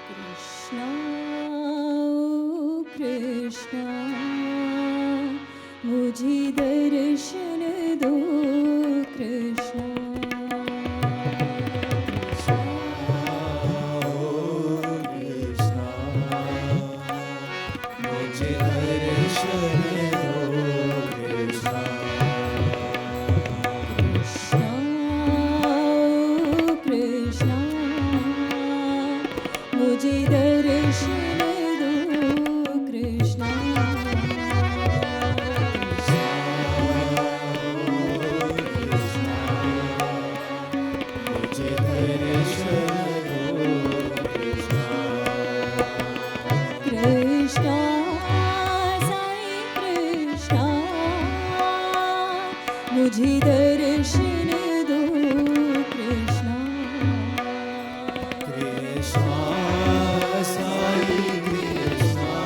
कृष्णा ओ कृष्णा मुझे दर्शन दो कृष्णा मुझे दर्शन दो कृष्णा कृष्णा ओ कृष्णा मुझे दर्शन दो कृष्णा मुझे दर्शन दो कृष्णा कृष्णा साई कृष्णा मुझे दर्शन दो कृष्णा कृष्णा साई कृष्णा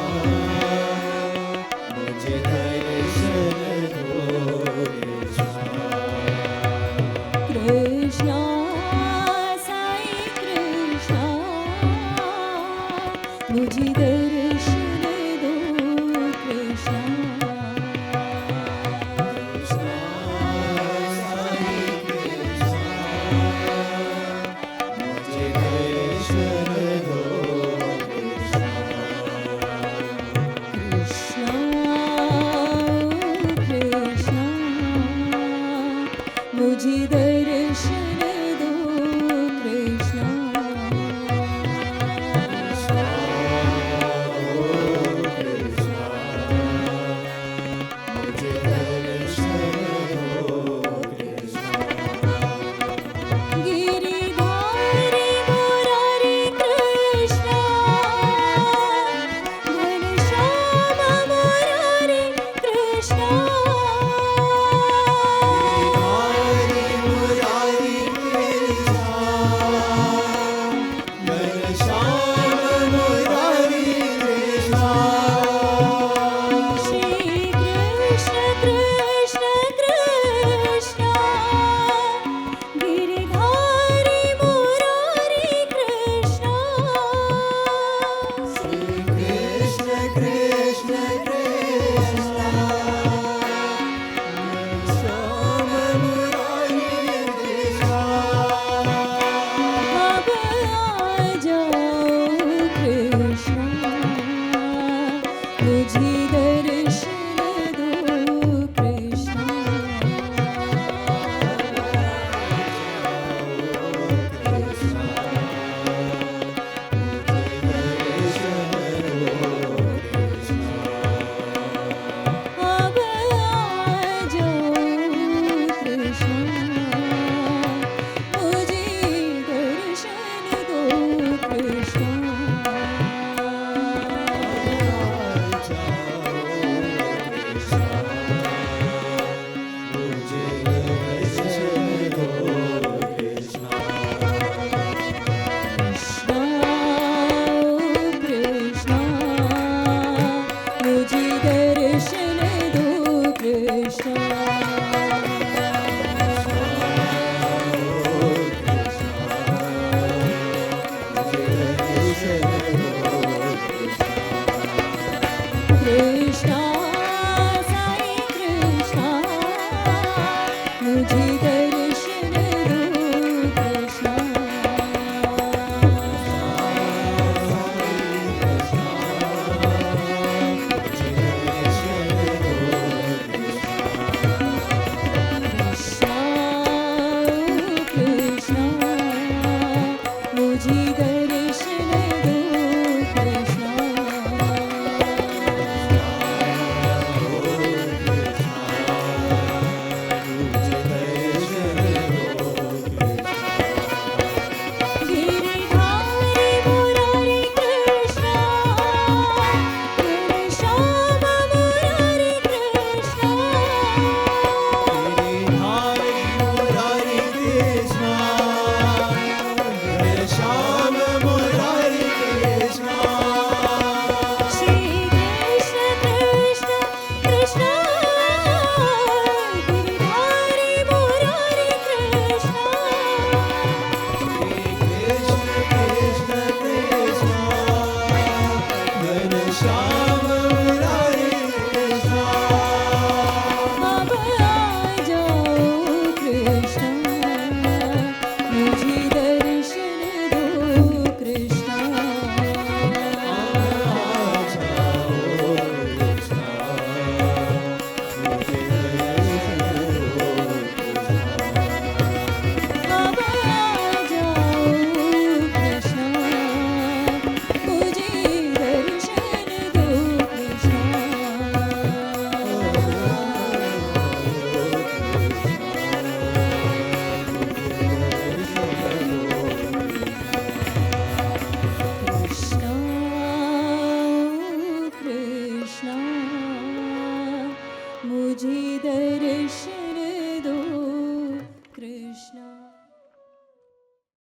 मुझे दर्शन दो कृष्णा कृष्णा साई कृष्णा मुझे दर्शन दो कृष्णा कृष्णा कृष्णा मुझे दर्शन दो कृष्णा गिरिधारी मुरारी कृष्णा घनश्याम मुरारी कृष्णा श्री कृष्ण कृष्ण कृष्णा गिरिधारी मुरारी कृष्णा कृष्ण कृष्ण कृष्ण